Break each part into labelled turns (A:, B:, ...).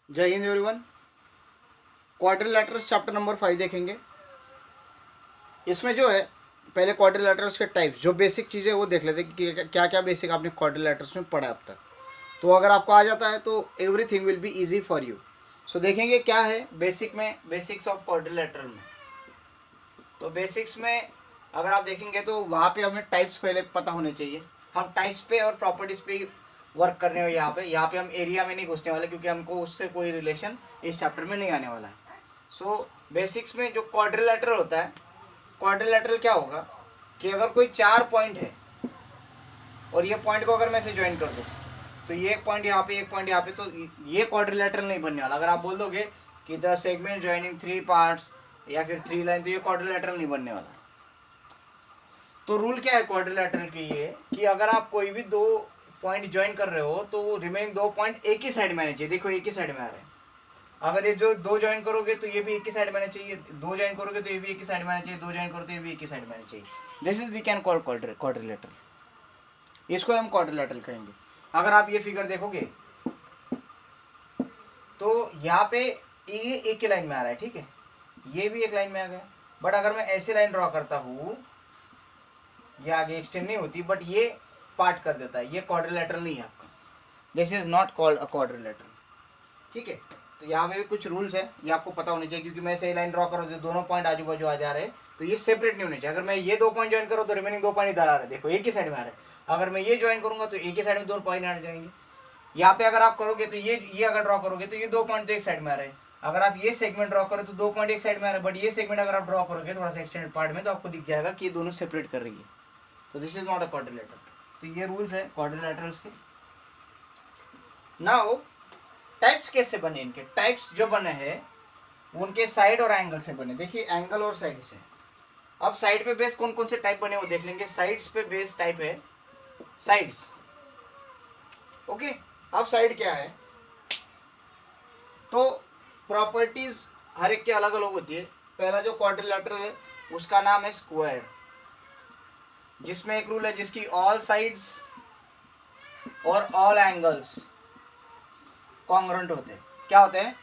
A: जय Hind everyone. क्वाड्रिलैटरल्स chapter number 5 देखेंगे। इसमें जो है पहले क्वाड्रिलैटरल्स के टाइप्स, जो बेसिक चीज़ें वो देख लेते हैं कि क्या क्या बेसिक आपने क्वाड्रिलैटरल्स में पढ़ा अब तक। तो अगर आपको आ जाता है तो everything will be easy for you. So देखेंगे क्या है बेसिक में, बेसिक्स ऑफ क्वाड्रिलैटरल में। तो बेसिक्स में अगर आप देखेंगे तो वहाँ पे हमें टाइप्स पहले पता होने चाहिए। हम टाइप्स पे और प्रॉपर्टीज़ पे वर्क करने वाले यहाँ पे हम एरिया में नहीं घुसने वाले, क्योंकि हमको उससे कोई रिलेशन इस चैप्टर में नहीं आने वाला है। सो बेसिक्स में जो क्वाड्रिलैटरल होता है, क्वाड्रिलैटरल क्या होगा कि अगर कोई 4 पॉइंट है और ये पॉइंट को अगर मैं से ज्वाइन कर दूँ तो ये एक पॉइंट यहाँ पे, एक पॉइंट यहाँ पे, तो ये क्वाड्रिलैटरल नहीं बनने वाला। अगर आप बोल दोगे कि द सेगमेंट ज्वाइनिंग 3 पार्ट्स या फिर 3 लाइन, तो ये क्वाड्रिलैटरल नहीं बनने वाला। तो रूल क्या है क्वाड्रिलैटरल के ये कि अगर आप कोई भी 2 पॉइंट ज्वाइन कर रहे हो तो रिमेनिंग 2 पॉइंट एक ही साइड में आने चाहिए। देखो एक ही साइड में आ रहे हैं। अगर ये जो 2 ज्वाइन करोगे तो ये भी एक ही साइड में आना चाहिए, 2 ज्वाइन करोगे तो ये भी एक ही साइड में आना चाहिए, 2 ज्वाइन करो तो ये भी एक ही साइड में आना चाहिए। This is we can call quadrilateral. इसको हम क्वाड्रिलैटरल कहेंगे। अगर आप ये फिगर देखोगे तो यहाँ पे ये एक ही लाइन में आ रहा है, ठीक है, ये भी एक लाइन में आ गया। बट अगर मैं ऐसे लाइन ड्रॉ करता हूँ, ये आगे एक्सटेंड नहीं होती बट ये पार्ट कर देता है, ये क्वाड्रिलैटरल नहीं है आपका। This is not called a quadrilateral, ठीक है। तो यहाँ पे भी कुछ रूल्स है, ये आपको पता होने चाहिए, क्योंकि मैं सही लाइन ड्रॉ करूँ तो दोनों पॉइंट आजू बाजू आ जा रहे हैं, तो ये सेपरेट नहीं होने चाहिए। अगर मैं ये 2 पॉइंट ज्वाइन करूँ तो रिमेनिंग 2 पॉइंट इधर आ रहे हैं, देखो एक ही साइड में आ रहे हैं। अगर मैं ये ज्वाइन करूंगा तो एक ही साइड में 2 पॉइंट आ जाएंगे। यहाँ पे अगर आप करोगे तो ये अगर ड्रॉ करोगे तो ये 2 पॉइंट तो एक साइड में आ रहे हैं। अगर आप ये सेगमेंट ड्रॉ करो तो 2 पॉइंट एक साइड में आ रहे हैं, बट ये सेगमेंट अगर आप ड्रॉ करोगे थोड़ा सा एक्सटेंडेड पार्ट में तो आपको दिख जाएगा कि ये दोनों सेपरेट कर रही है। तो this is not a quadrilateral. तो ये रूल्स है क्वाड्रिलैटरल्स के। नाउ टाइप्स कैसे बने इनके? टाइप्स जो बने हैं उनके साइड और एंगल से बने। देखिए एंगल और साइड से। अब साइड पे बेस कौन कौन से टाइप बने वो देख लेंगे। साइड्स पे बेस टाइप है साइड्स, ओके। अब साइड क्या है तो प्रॉपर्टीज हर एक के अलग अलग होती है। पहला जो क्वाड्रिलैटरल है उसका नाम है स्क्वायर, जिसमें एक रूल है जिसकी ऑल साइड्स और ऑल एंगल्स कॉन्ग्रुएंट होते हैं। क्या होते हैं?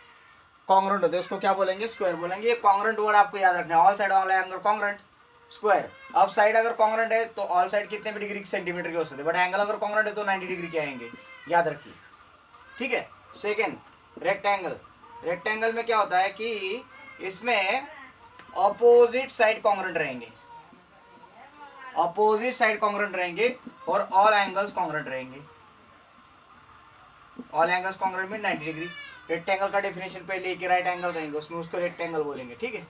A: कॉन्ग्रुएंट होते हैं। उसको क्या बोलेंगे? स्क्वायर बोलेंगे। ये कॉन्ग्रुएंट वर्ड आपको याद रखना है। All side all angle congruent, square. अब साइड अगर कॉन्ग्रुएंट है तो ऑल साइड कितने भी डिग्री सेंटीमीटर के हो सकते हैं, बट एंगल अगर कॉन्ग्रुएंट है तो 90 डिग्री के आएंगे, याद रखिए, ठीक है। Second rectangle. रेक्टेंगल में क्या होता है कि इसमें ऑपोजिट साइड कॉन्ग्रुएंट रहेंगे, ऑपोजिट साइड कॉन्ग्रुएंट रहेंगे और ऑल एंगल्स कॉन्ग्रुएंट रहेंगे। ऑल एंगल्स कॉन्ग्रुएंट में 90 डिग्री। रेक्टेंगल का डेफिनेशन पहले एक राइट एंगल रहेंगे, उसमें उसको रेक्टेंगल बोलेंगे, ठीक है।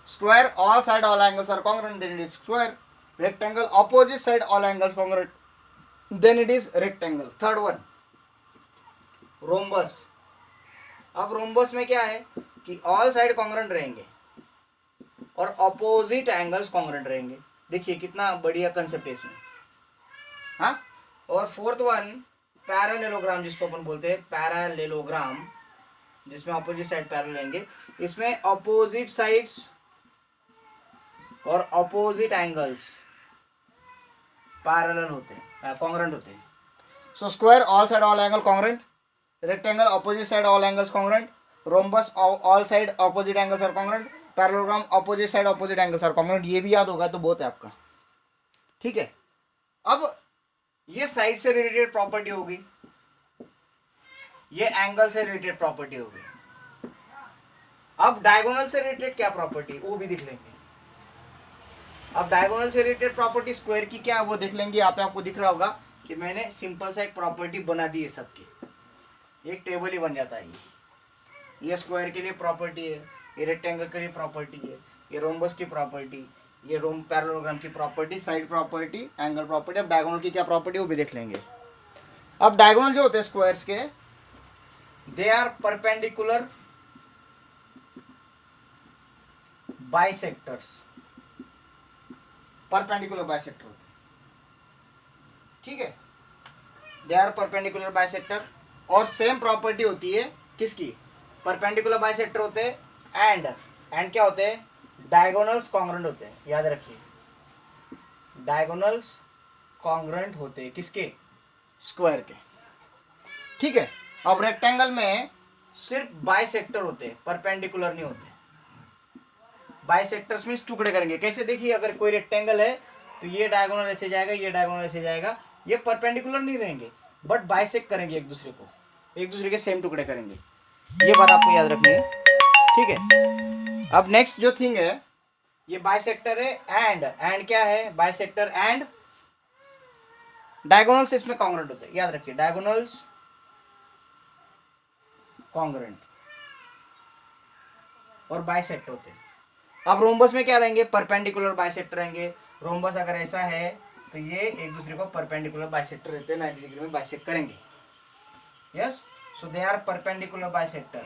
A: Square all side all angles are congruent, then it is square. Rectangle opposite side all angles congruent, then it is rectangle. Third one rhombus. अब रोम्बस में क्या है कि ऑल साइड कॉन्ग्रुएंट रहेंगे और ऑपोजिट एंगल्स कॉन्ग्रुएंट रहेंगे। देखिए कितना बढ़िया कंसेप्ट है इसमें, हाँ। और फोर्थ वन पैरेललोग्राम, जिसको अपन बोलते हैं पैरेललोग्राम, जिसमें ऑपोजिट साइड पैरेलल रहेंगे। इसमें ऑपोजिट साइड्स और ऑपोजिट एंगल्स पैरेलल होते हैं, कॉन्ग्रुएंट होते हैं। So square all side all angle congruent, rectangle opposite side all angles congruent, rhombus all side opposite angles are congruent, parallelogram opposite side opposite angles are congruent. ये भी याद होगा तो बहुत है आपका, ठीक है। अब ये साइड से रिलेटेड प्रॉपर्टी होगी, ये एंगल से रिलेटेड प्रॉपर्टी होगी। अब डायगोनल से रिलेटेड क्या प्रॉपर्टी वो भी देख लेंगे। अब डायगोनल से रिलेटेड प्रॉपर्टी स्क्वायर की क्या है वो देख लेंगे। यहाँ पे आपको दिख रहा होगा कि मैंने सिंपल सा एक प्रॉपर्टी बना दी है सबकी, एक टेबल ही बन जाता है। ये स्क्वायर के लिए प्रॉपर्टी है, ये रेक्टेंगल के लिए प्रॉपर्टी है, ये रोम्बस की प्रॉपर्टी, ये पैरेललोग्राम की property, side property, angle property. अब डायगोनल की क्या प्रॉपर्टी वो भी देख लेंगे। अब डायगोनल जो होते हैं स्क्वायर्स के, they are perpendicular bisectors, perpendicular bisector होते हैं, ठीक है। They are perpendicular bisector. और सेम प्रॉपर्टी होती है किसकी? परपेंडिकुलर बाइसेक्टर होते हैं एंड क्या होते हैं? डायगोनल्स कॉन्ग्रुएंट होते हैं, याद रखिए। डायगोनल्स कॉन्ग्रुएंट होते हैं किसके? स्क्वायर के, ठीक है। अब रेक्टेंगल में सिर्फ बाइसेक्टर होते हैं, परपेंडिकुलर नहीं होते। बाइसेक्टर्स में टुकड़े करेंगे कैसे, देखिए अगर कोई रेक्टेंगल है तो ये डायगोनल ऐसे जाएगा, ये डायगोनल ऐसे जाएगा, ये परपेंडिकुलर नहीं रहेंगे बट बाइसेक्ट करेंगे एक दूसरे को, एक दूसरे के सेम टुकड़े करेंगे। ये बात आपको याद रखनी है, ठीक है। अब नेक्स्ट जो थिंग है, ये बाइसेक्टर है एंड क्या है, बाइसेक्टर एंड डायगोनल्स इसमें कॉन्ग्रुएंट होते हैं, याद रखिए डायगोनल्स कॉन्ग्रुएंट और बाइसेक्ट होते हैं। अब रोम्बस में क्या रहेंगे, परपेंडिकुलर बाइसेक्टर रहेंगे। रोम्बस अगर ऐसा है तो ये एक दूसरे को परपेंडिकुलर बाइसेक्टर रहते हैं, 90 डिग्री में बाइसेक्ट करेंगे। Yes, so they are perpendicular bisector,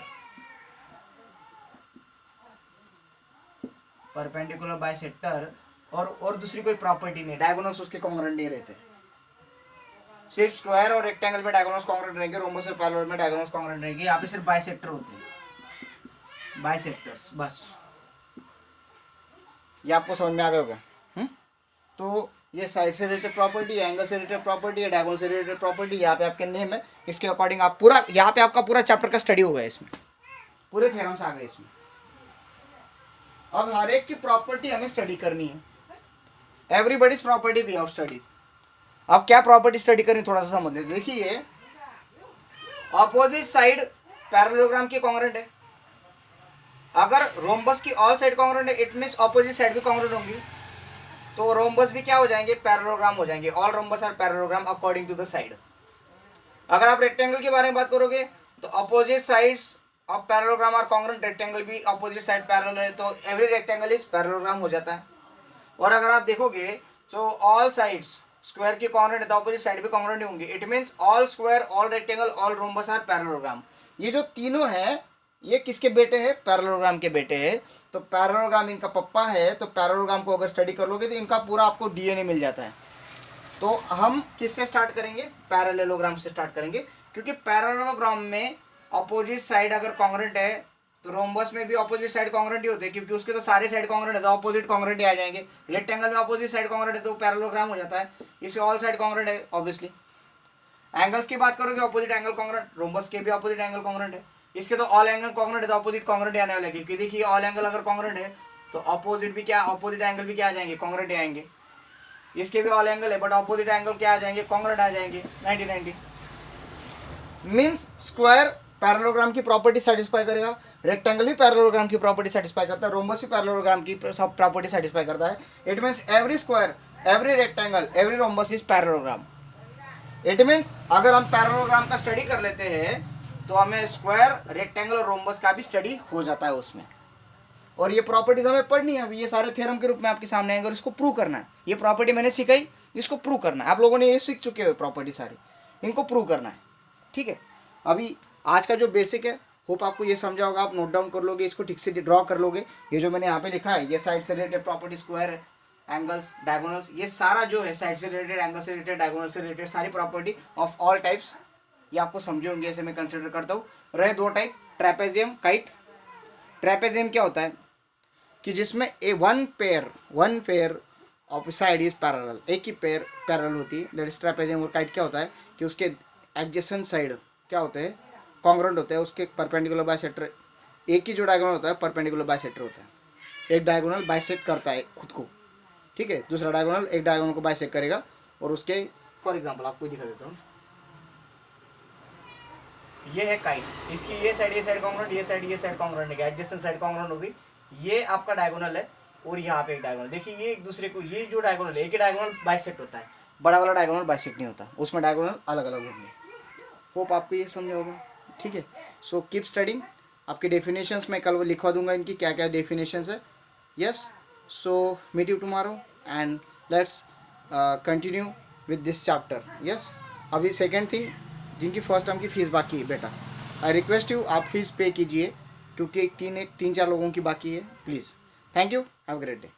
A: perpendicular bisector. और दूसरी कोई प्रॉपर्टी नहीं, डायगोनल्स उसके कॉन्ग्रुएंट नहीं रहते। सिर्फ स्क्वायर और रेक्टेंगल में डायगोनल्स कॉन्ग्रुएंट रहेंगे, रोम्बस और पैरेलल में डायगोनल्स कॉन्ग्रुएंट रहेंगे। यहाँ पे सिर्फ बाइसेक्टर होते हैं, बाइसेक्टर्स बस। ये आपको समझ में आ गया होगा। तो ये साइड से रिलेटेड प्रॉपर्टी, एंगल से रिलेटेड प्रॉपर्टी है, डायगोनल से रिलेटेड प्रॉपर्टी, यहाँ पे आपके नेम है। इसके अकॉर्डिंग आप पूरा, यहाँ पे आपका पूरा चैप्टर का स्टडी हो गया, इसमें पूरे थ्योरम्स आ गए इसमें। अब हर एक की प्रॉपर्टी हमें स्टडी करनी है, everybody's property we have study. अब क्या प्रॉपर्टी स्टडी करनी, थोड़ा सा समझ लेते। देखिए ऑपोजिट साइड पैरेललोग्राम की कॉन्ग्रुएंट है। अगर रोम्बस की ऑल साइड कॉन्ग्रुएंट है, इट मींस ऑपोजिट साइड भी कॉन्ग्रुएंट होंगी, तो रोम्बस भी क्या हो जाएंगे, पैरेललोग्राम हो जाएंगे। All rhombus are parallelogram according to the side. अगर आप रेक्टेंगल के बारे में बात करोगे तो opposite sides of parallelogram are congruent, rectangle भी ऑपोजिट साइड पैरेलल है, तो एवरी रेक्टेंगल इज पैरेललोग्राम हो जाता है। और अगर आप देखोगे सो ऑल साइड्स स्क्वायर की कॉन्ग्रुएंट है तो ऑपोजिट साइड भी कॉन्ग्रुएंट होंगे। It means all square, all rectangle, all rhombus are parallelogram. ये जो तीनों हैं ये किसके बेटे हैं, पैरेललोग्राम के बेटे हैं। तो पैरेललोग्राम इनका पप्पा है, तो पैरेललोग्राम को अगर स्टडी कर लोगे तो इनका पूरा आपको डीएनए मिल जाता है। तो हम किससे स्टार्ट करेंगे, पैरेललोग्राम से स्टार्ट करेंगे, क्योंकि पैरेललोग्राम में ऑपोजिट साइड अगर कॉन्ग्रुएंट है तो रोम्बस में भी ऑपोजिट साइड कॉन्ग्रुएंट ही होते हैं, क्योंकि उसके तो सारे साइड कॉन्ग्रुएंट है तो ऑपोजिट कॉन्ग्रुएंट ही आ जाएंगे। रेक्टेंगल में ऑपोजिट साइड कॉन्ग्रुएंट है तो पैरेललोग्राम हो जाता है, इससे ऑल साइड कॉन्ग्रुएंट है ऑब्वियसली। एंगल्स की बात करोगे ऑपोजिट एंगल कॉन्ग्रुएंट, रोम्बस के भी ऑपोजिट एंगल कॉन्ग्रुएंट है, इसके तो ऑल एंगल कॉन्ग्रुएंट है तो ऑपोजिट कॉन्ग्रुएंट आने वाला है, क्योंकि देखिए ऑल एंगल अगर कॉन्ग्रुएंट है तो ऑपोजिट भी क्या, ऑपोजिट एंगल भी क्या आ जाएंगे, कॉन्ग्रुएंट आएंगे। इसके भी ऑल एंगल है बट ऑपोजिट एंगल क्या आ जाएंगे, कॉन्ग्रुएंट आ जाएंगे, 90-90। मींस स्क्वायर पैरेललोग्राम की प्रॉपर्टी सेटिस्फाई करेगा, रेक्टेंगल भी पैरेललोग्राम की प्रॉपर्टी सेटिस्फाई करता है, रोम्बस भी पैरेललोग्राम की सब प्रॉपर्टी सेटिस्फाई करता है। It means every square, every rectangle, every rhombus is parallelogram. It means अगर हम पैरेललोग्राम का स्टडी कर लेते हैं तो हमें स्क्वायर, रेक्टेंगल और रोम्बस का भी स्टडी हो जाता है उसमें। और ये प्रॉपर्टीज हमें पढ़नी है, अभी ये सारे थ्योरम के रूप में आपके सामने आएंगे और इसको प्रूव करना है। ये प्रॉपर्टी मैंने सिखाई, इसको प्रूव करना है। आप लोगों ने ये सीख चुके हो प्रॉपर्टी सारी, इनको प्रूव करना है, ठीक है। अभी आज का जो बेसिक है, होप आपको ये समझा होगा, आप नोट डाउन कर लोगे, इसको ठीक से ड्रॉ कर लोगे। ये जो मैंने यहाँ पे लिखा है, ये साइड से related property, square, angles, diagonals, ये सारा जो है साइड से रिलेटेड, एंगल से रिलेटेड, डायगोनल से रिलेटेड सारी प्रॉपर्टी ऑफ ऑल टाइप्स, ये आपको समझे होंगे, ऐसे मैं कंसिडर करता हूँ। रहे दो टाइप, ट्रेपेजियम, काइट। ट्रेपेजियम क्या होता है कि जिसमें one pair of side is parallel, एक ही पेयर पैरेलल होती है, दैट इज ट्रेपेजियम। और काइट क्या होता है कि उसके एडजेसेंट साइड क्या होते हैं, कॉन्ग्रुएंट होते हैं, उसके परपेंडिकुलर बाइसेक्टर, एक ही जो डायगोनल होता है परपेंडिकुलर बाइसेक्टर होता है। एक डायगोनल बाइसेक्ट करता है खुद को, ठीक है, दूसरा डायगोनल एक डायगोनल को बाइसेक्ट करेगा। और उसके फॉर एग्जांपल आपको दिखा देता हूँ, ये है काइट, इसकी ये साइड कॉन्ग्रुएंट, ये साइड कॉन्ग्रुएंट है, एडजेसेंट साइड कॉन्ग्रुएंट होगी। ये आपका डायगोनल है और यहाँ पे एक डायगोनल, देखिए ये एक दूसरे को, ये जो डायगोनल है, एक ही डायगोनल बाइसेक्ट होता है, बड़ा वाला डायगोनल बाइसेक्ट नहीं होता, उसमें डायगोनल अलग अलग होंगे। होप आपको ये समझा होगा, ठीक है। So keep studying. आपके डेफिनेशंस मैं कल लिखवा दूंगा, इनकी क्या क्या डेफिनेशंस है। Yes, so meet you tomorrow and let's continue with this chapter. Yes, अभी सेकेंड थिंग, जिनकी फर्स्ट टर्म की फ़ीस बाकी है बेटा, आई रिक्वेस्ट यू आप फीस पे कीजिए, क्योंकि तीन चार लोगों की बाकी है, please. Thank you, have a great day.